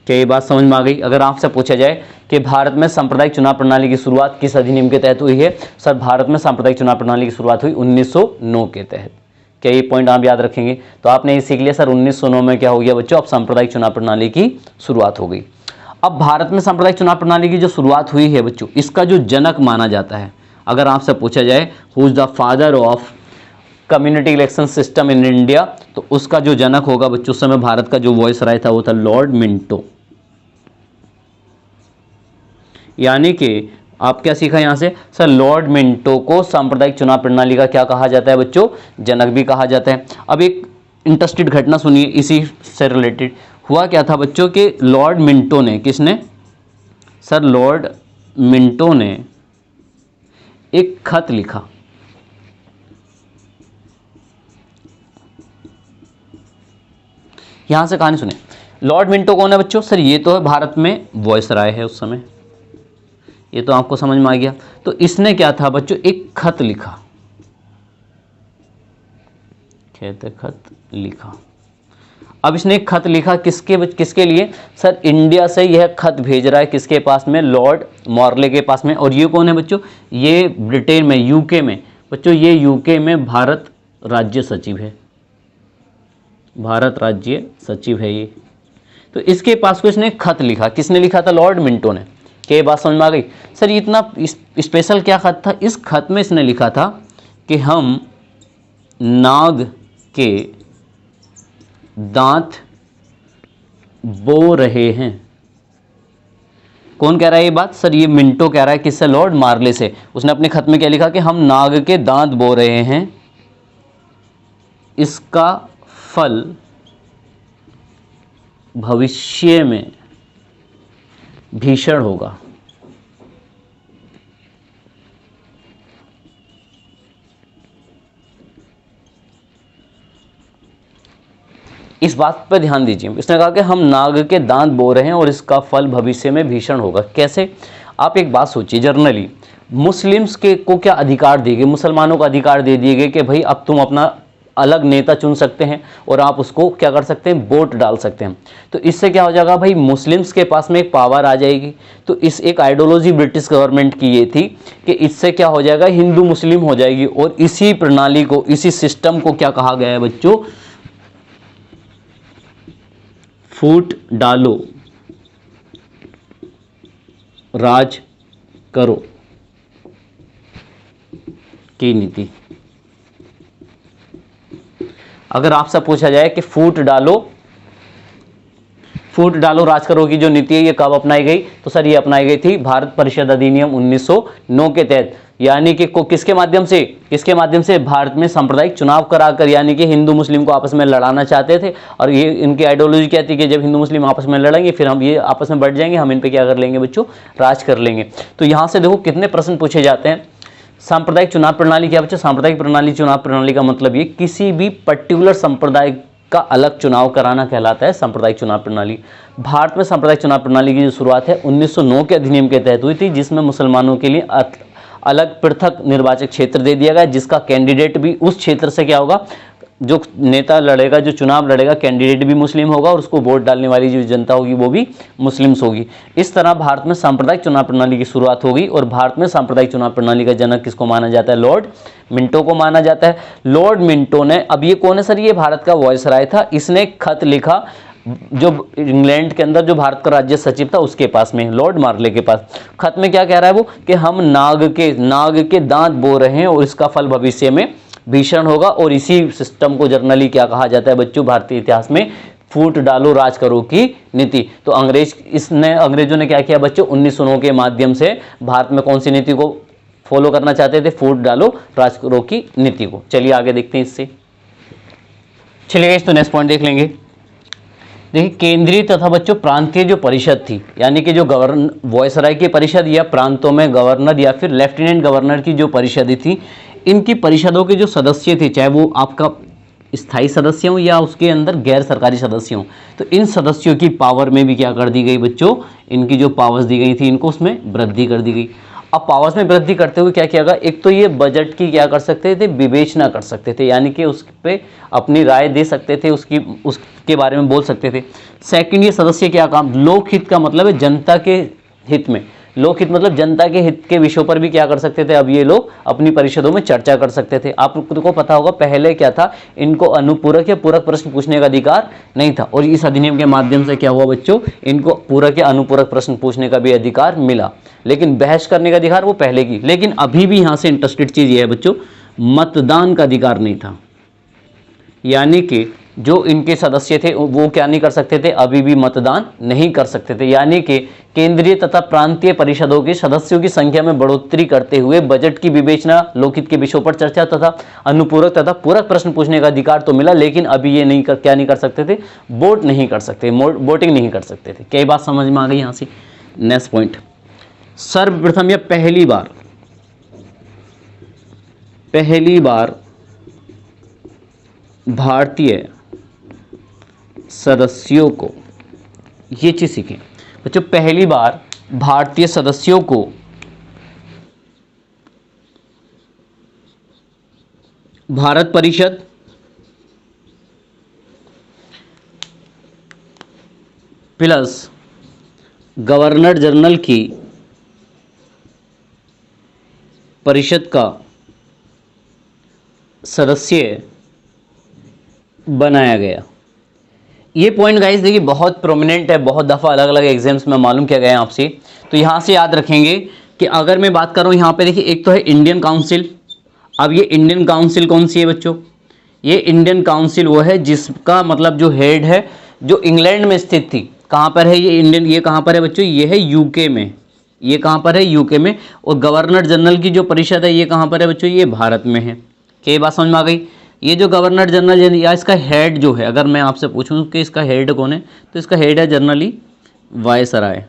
क्या ये बात समझ में आ गई? अगर आपसे पूछा जाए कि भारत में सांप्रदायिक चुनाव प्रणाली की शुरुआत किस अधिनियम के तहत हुई है, सर भारत में सांप्रदायिक चुनाव प्रणाली की शुरुआत हुई 1909 के तहत। क्या ये पॉइंट आप याद रखेंगे? तो आपने ये सीख लिया सर 1909 में क्या हो गया बच्चों, अब सांप्रदायिक चुनाव प्रणाली की शुरुआत हो गई। अब भारत में सांप्रदायिक चुनाव प्रणाली की जो शुरुआत हुई है बच्चों, इसका जो जनक माना जाता है, अगर आपसे पूछा जाए who is the father of community election system in India, तो उसका जो जनक होगा बच्चों, उस समय भारत का जो वॉइस राय था वो था लॉर्ड मिंटो। यानी कि आप क्या सीखा यहां से, सर लॉर्ड मिंटो को सांप्रदायिक चुनाव प्रणाली का क्या कहा जाता है बच्चों, जनक भी कहा जाता है। अब एक इंटरेस्टेड घटना सुनिए इसी से रिलेटेड। हुआ क्या था बच्चों कि लॉर्ड मिंटो ने, किसने, सर लॉर्ड मिंटो ने एक खत लिखा। यहां से कहानी सुने। लॉर्ड मिंटो कौन है बच्चों, सर ये तो है भारत में वॉइस राय है उस समय, ये तो आपको समझ में आ गया। तो इसने क्या था बच्चों, एक खत लिखा, कहते खत लिखा। अब इसने एक खत लिखा किसके लिए, सर इंडिया से यह खत भेज रहा है किसके पास में, लॉर्ड मॉर्ले के पास में। और ये कौन है बच्चों, ये ब्रिटेन में, यूके में बच्चों, ये यूके में भारत राज्य सचिव है, भारत राज्य सचिव है ये। तो इसके पास को इसने खत लिखा, किसने लिखा था, लॉर्ड मिंटो ने। क्या ये बात समझ में आ गई? सर इतना स्पेशल क्या खत था, इस खत में इसने लिखा था कि हम नाग के दांत बो रहे हैं। कौन कह रहा है ये बात, सर ये मिंटो कह रहा है, किससे, लॉर्ड मार्ले से। उसने अपने खत में क्या लिखा कि हम नाग के दांत बो रहे हैं, इसका फल भविष्य में भीषण होगा। इस बात पर ध्यान दीजिए। इसने कहा कि हम नाग के दांत बो रहे हैं और इसका फल भविष्य में भीषण होगा। कैसे? आप एक बात सोचिए, जर्नली मुस्लिम्स के को क्या अधिकार दिए गए, मुसलमानों को अधिकार दे दिए गए कि भाई अब तुम अपना अलग नेता चुन सकते हैं और आप उसको क्या कर सकते हैं, वोट डाल सकते हैं। तो इससे क्या हो जाएगा भाई, मुस्लिम्स के पास में एक पावर आ जाएगी। तो इस एक आइडियोलॉजी ब्रिटिश गवर्नमेंट की ये थी कि इससे क्या हो जाएगा, हिंदू मुस्लिम हो जाएगी। और इसी प्रणाली को, इसी सिस्टम को क्या कहा गया है बच्चों, फूट डालो राज करो की नीति। अगर आपसे पूछा जाए कि फूट डालो राज करो की जो नीति है ये कब अपनाई गई, तो सर ये अपनाई गई थी भारत परिषद अधिनियम 1909 के तहत। यानी कि किसके माध्यम से भारत में सांप्रदायिक चुनाव कराकर, यानी कि हिंदू मुस्लिम को आपस में लड़ाना चाहते थे। और ये इनकी आइडियोलॉजी क्या थी कि जब हिंदू मुस्लिम आपस में लड़ेंगे फिर हम ये आपस में बढ़ जाएंगे, हम इन पे क्या कर लेंगे बच्चों, राज कर लेंगे। तो यहां से देखो कितने प्रश्न पूछे जाते हैं। सांप्रदायिक चुनाव प्रणाली क्या बच्चों, सांप्रदायिक प्रणाली, चुनाव प्रणाली का मतलब ये किसी भी पर्टिकुलर संप्रदाय का अलग चुनाव कराना कहलाता है सांप्रदायिक चुनाव प्रणाली। भारत में सांप्रदायिक चुनाव प्रणाली की जो शुरुआत है 1909 के अधिनियम के तहत हुई थी, जिसमें मुसलमानों के लिए अलग पृथक निर्वाचक क्षेत्र दे दिया गया, जिसका कैंडिडेट भी उस क्षेत्र से क्या होगा, जो नेता लड़ेगा, जो चुनाव लड़ेगा, कैंडिडेट भी मुस्लिम होगा और उसको वोट डालने वाली जो जनता होगी वो भी मुस्लिम्स होगी। इस तरह भारत में सांप्रदायिक चुनाव प्रणाली की शुरुआत होगी। और भारत में सांप्रदायिक चुनाव प्रणाली का जनक किसको माना जाता है, लॉर्ड मिंटो को माना जाता है। लॉर्ड मिंटो ने, अब ये कौन है सर, ये भारत का वायसराय था। इसने खत लिखा जो इंग्लैंड के अंदर जो भारत का राज्य सचिव था उसके पास में, लॉर्ड मार्ले के पास। खत में क्या कह रहा है वो, कि हम नाग के दांत बो रहे हैं और इसका फल भविष्य में भीषण होगा। और इसी सिस्टम को जर्नली क्या कहा जाता है बच्चों, भारतीय इतिहास में फूट डालो राज करो की नीति। तो अंग्रेजों ने क्या किया बच्चों, 1909 के माध्यम से भारत में कौन सी नीति को फॉलो करना चाहते थे, फूट डालो राज करो की नीति को। चलिए आगे देखते हैं इससे। चलिए इस तो नेक्स्ट पॉइंट देख लेंगे। देखिए केंद्रीय तथा बच्चों प्रांतीय जो परिषद थी, यानी कि जो वायसराय की परिषद या प्रांतों में गवर्नर या फिर लेफ्टिनेंट गवर्नर की जो परिषद थी, इनकी परिषदों के जो सदस्य थे, चाहे वो आपका स्थायी सदस्य हो या उसके अंदर गैर सरकारी सदस्य हो, तो इन सदस्यों की पावर में भी क्या कर दी गई बच्चों, इनकी जो पावर्स दी गई थी इनको उसमें वृद्धि कर दी गई। अब पावर्स में वृद्धि करते हुए क्या किया गया, एक तो ये बजट की क्या कर सकते थे, विवेचना कर सकते थे, यानी कि उस पर अपनी राय दे सकते थे, उसके बारे में बोल सकते थे। सेकंड, ये सदस्य क्या काम, लोकहित का मतलब है जनता के हित में, लोकहित मतलब जनता के हित के विषयों पर भी क्या कर सकते थे, अब ये लोग अपनी परिषदों में चर्चा कर सकते थे। आपको पता होगा पहले क्या था, इनको अनुपूरक या पूरक प्रश्न पूछने का अधिकार नहीं था, और इस अधिनियम के माध्यम से क्या हुआ बच्चों, इनको पूरक या अनुपूरक प्रश्न पूछने का भी अधिकार मिला। लेकिन बहस करने का अधिकार वो पहले की, लेकिन अभी भी यहां से इंटरेस्टेड चीज ये है बच्चों, मतदान का अधिकार नहीं था। यानी कि जो इनके सदस्य थे वो क्या नहीं कर सकते थे, अभी भी मतदान नहीं कर सकते थे। यानी कि केंद्रीय तथा प्रांतीय परिषदों के सदस्यों की संख्या में बढ़ोतरी करते हुए बजट की विवेचना, लोकहित के विषयों पर चर्चा तथा अनुपूरक तथा पूरक प्रश्न पूछने का अधिकार तो मिला, लेकिन अभी ये क्या नहीं कर सकते थे, वोट नहीं कर सकते, वोटिंग नहीं कर सकते थे। क्या बात समझ में आ गई यहाँ से? नेक्स्ट पॉइंट, सर्वप्रथम या पहली बार भारतीय सदस्यों को, ये चीज सीखें बच्चों, पहली बार भारतीय सदस्यों को भारत परिषद प्लस गवर्नर जनरल की परिषद का सदस्य बनाया गया। ये पॉइंट गाइस देखिए बहुत प्रोमिनेंट है, बहुत दफ़ा अलग अलग एग्जाम्स में मालूम किया गया है आपसे। तो यहाँ से याद रखेंगे कि अगर मैं बात कर रहा हूँ यहाँ पे देखिए, एक तो है इंडियन काउंसिल। अब ये इंडियन काउंसिल कौन सी है बच्चों, ये इंडियन काउंसिल वो है जिसका मतलब जो हेड है, जो इंग्लैंड में स्थित थी। कहाँ पर है ये इंडियन, ये कहाँ पर है बच्चों, ये है यूके में। ये कहाँ पर है, यूके में। और गवर्नर जनरल की जो परिषद है ये कहाँ पर है बच्चों, ये भारत में है। क्या ये बात समझ में आ गई? ये जो गवर्नर जनरल या इसका हेड जो है, अगर मैं आपसे पूछूं कि इसका हेड कौन है, तो इसका हेड है जनरली वायसराय,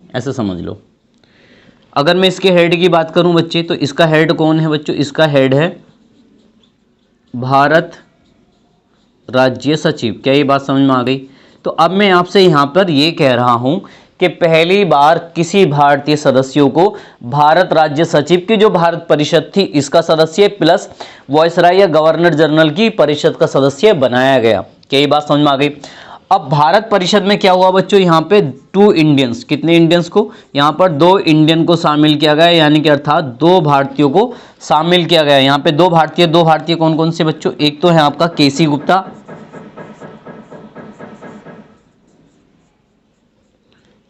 ऐसे समझ लो। अगर मैं इसके हेड की बात करूं बच्चे, तो इसका हेड कौन है बच्चों, इसका हेड है भारत राज्य सचिव। क्या ये बात समझ में आ गई? तो अब मैं आपसे यहाँ पर ये कह रहा हूँ कि पहली बार किसी भारतीय सदस्यों को भारत राज्य सचिव की जो भारत परिषद थी इसका सदस्य प्लस वॉइसराय या गवर्नर जनरल की परिषद का सदस्य बनाया गया। क्या ये बात समझ में आ गई? अब भारत परिषद में क्या हुआ बच्चों, यहाँ पे 2 इंडियंस, कितने इंडियंस को, यहाँ पर 2 इंडियन को शामिल किया गया, यानी कि अर्थात 2 भारतीयों को शामिल किया गया। यहाँ पे 2 भारतीय कौन कौन से बच्चों, एक तो है आपका केसी गुप्ता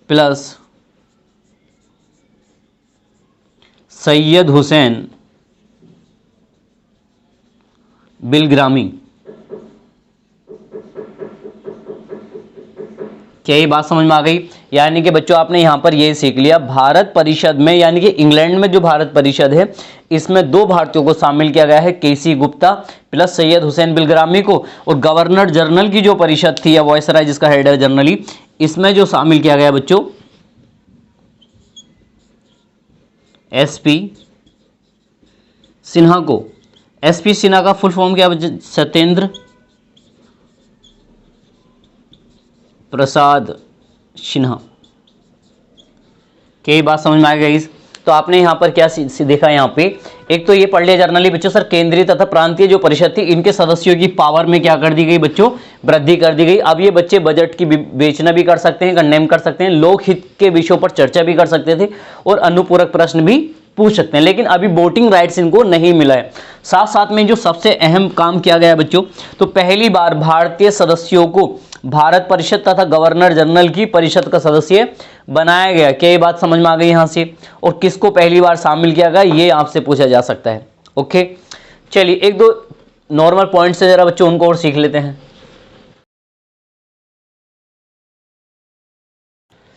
प्लस सैयद हुसैन बिलग्रामी। क्या ये बात समझ में आ गई? यानी कि बच्चों आपने यहाँ पर ये सीख लिया, भारत परिषद में यानी कि इंग्लैंड में जो भारत परिषद है इसमें 2 भारतीयों को शामिल किया गया है, केसी गुप्ता प्लस सैयद हुसैन बिलग्रामी को, और गवर्नर जनरल की जो परिषद थी या वॉइसराय जिसका हेड है जनरली, इसमें जो शामिल किया गया बच्चों एसपी सिन्हा को। एसपी सिन्हा का फुल फॉर्म क्या बच्चों? सत्येंद्र प्रसाद सिन्हा। क्या बात समझ में आ गई? तो आपने यहाँ पर क्या देखा, यहाँ पे एक तो ये पढ़ लिया जर्नली बच्चों सर, केंद्रीय तथा प्रांतीय जो परिषद थी इनके सदस्यों की पावर में क्या कर दी गई बच्चों, वृद्धि कर दी गई। अब ये बच्चे बजट की बेचना भी कर सकते हैं, कंडेम कर सकते हैं, लोकहित के विषयों पर चर्चा भी कर सकते थे और अनुपूरक प्रश्न भी पूछ सकते हैं, लेकिन अभी वोटिंग राइट्स इनको नहीं मिला है। साथ साथ में जो सबसे अहम काम किया गया बच्चों, तो पहली बार भारतीय सदस्यों को भारत परिषद तथा गवर्नर जनरल की परिषद का सदस्य बनाया गया। क्या ये बात समझ में आ गई यहां से? और किसको पहली बार शामिल किया गया ये आपसे पूछा जा सकता है। ओके, चलिए एक दो नॉर्मल पॉइंट्स है जरा बच्चों उनको और सीख लेते हैं।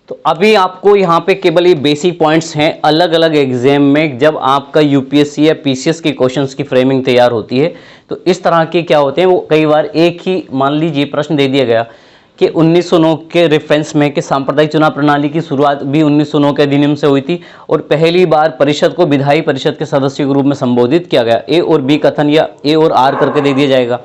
तो अभी आपको यहाँ पे केवल ये बेसिक पॉइंट्स हैं, अलग अलग एग्जाम में जब आपका यूपीएससी या पीसीएस की क्वेश्चंस की फ्रेमिंग तैयार होती है तो इस तरह के क्या होते हैं, वो कई बार एक ही मान लीजिए प्रश्न दे दिया गया कि 1909 के रेफरेंस में कि सांप्रदायिक चुनाव प्रणाली की शुरुआत भी 1909 के अधिनियम से हुई थी और पहली बार परिषद को विधायी परिषद के सदस्य के रूप में संबोधित किया गया। ए और बी कथन या ए और आर करके दे दिया जाएगा,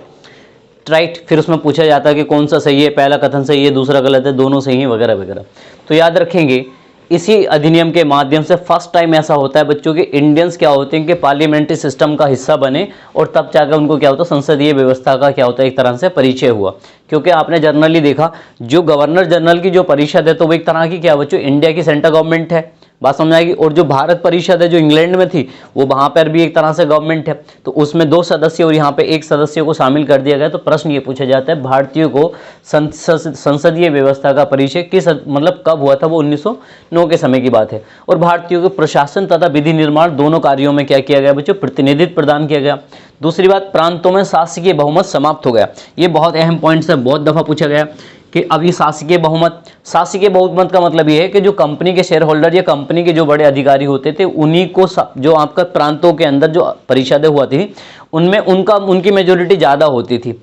राइट। फिर उसमें पूछा जाता है कि कौन सा सही है, पहला कथन सही है, दूसरा गलत है, दोनों सही है, वगैरह वगैरह। तो याद रखेंगे इसी अधिनियम के माध्यम से फर्स्ट टाइम ऐसा होता है बच्चों के इंडियंस क्या होते हैं कि पार्लियामेंट्री सिस्टम का हिस्सा बने और तब जाकर उनको क्या होता है, संसदीय व्यवस्था का क्या होता है, एक तरह से परिचय हुआ। क्योंकि आपने जनरली देखा जो गवर्नर जनरल की जो परिषद है तो वो एक तरह की क्या बच्चों, इंडिया की सेंट्रल गवर्नमेंट है, बात समझ आएगी। और जो भारत परिषद है जो इंग्लैंड में थी वो वहां पर भी एक तरह से गवर्नमेंट है, तो उसमें 2 सदस्य और यहाँ पे 1 सदस्य को शामिल कर दिया गया। तो प्रश्न ये पूछा जाता है भारतीयों को संसदीय व्यवस्था का परिचय किस मतलब कब हुआ था, वो 1909 के समय की बात है। और भारतीयों के प्रशासन तथा विधि निर्माण दोनों कार्यों में क्या किया गया बच्चों, प्रतिनिधित्व प्रदान किया गया। दूसरी बात, प्रांतों में शासकीय बहुमत समाप्त हो गया। ये बहुत अहम पॉइंट है, बहुत दफा पूछा गया कि अभी शासकीय बहुमत का मतलब ये है कि जो कंपनी के शेयर होल्डर या कंपनी के जो बड़े अधिकारी होते थे उन्हीं को जो आपका प्रांतों के अंदर जो परिषदें हुआ थी उनमें उनकी मेजोरिटी ज़्यादा होती थी,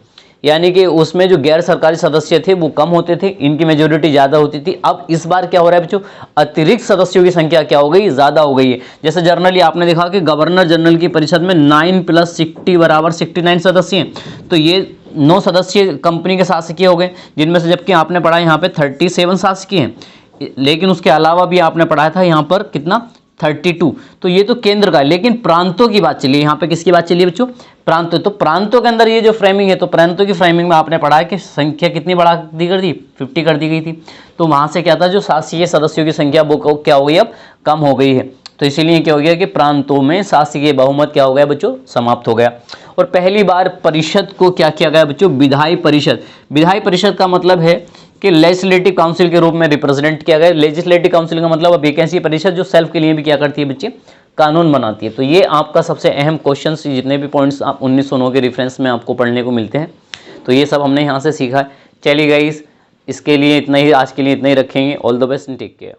यानी कि उसमें जो गैर सरकारी सदस्य थे वो कम होते थे, इनकी मेजोरिटी ज़्यादा होती थी। अब इस बार क्या हो रहा है बच्चों, अतिरिक्त सदस्यों की संख्या क्या हो गई, ज़्यादा हो गई है। जैसे जनरली आपने देखा कि गवर्नर जनरल की परिषद में 9 + 60 = 69 सदस्य हैं, तो ये 9 सदस्य कंपनी के शासकीय हो गए, जिनमें से जबकि आपने पढ़ा यहाँ पे 37 शासकीय हैं, लेकिन उसके अलावा भी आपने पढ़ाया था यहाँ पर कितना 32, तो ये तो केंद्र का है। लेकिन प्रांतों की बात चली, यहाँ पे किसकी बात चली बच्चों, प्रांतों। तो प्रांतों के अंदर ये जो फ्रेमिंग है, तो प्रांतों की फ्रेमिंग में आपने पढ़ा है कि संख्या कितनी बढ़ा दी कर दी, 50 कर दी गई थी। तो वहां से क्या था, जो शासकीय सदस्यों की संख्या वो क्या हो गई, अब कम हो गई है। तो इसीलिए क्या हो गया कि प्रांतों में शासकीय बहुमत क्या हो गया बच्चों, समाप्त हो गया। और पहली बार परिषद को क्या किया गया बच्चों, विधायी परिषद। विधायी परिषद का मतलब है कि लेजिस्लेटिव काउंसिल के रूप में रिप्रेजेंट किया गया। लेजिस्लेटिव काउंसिल का मतलब अब एक ऐसी परिषद जो सेल्फ के लिए भी क्या करती है बच्चे, कानून बनाती है। तो ये आपका सबसे अहम क्वेश्चन, जितने भी पॉइंट्स आप 1909 के रेफरेंस में आपको पढ़ने को मिलते हैं, तो ये सब हमने यहाँ से सीखा है। चलिए गाइस, इसके लिए इतना ही, आज के लिए इतना ही रखेंगे। All the best and take care.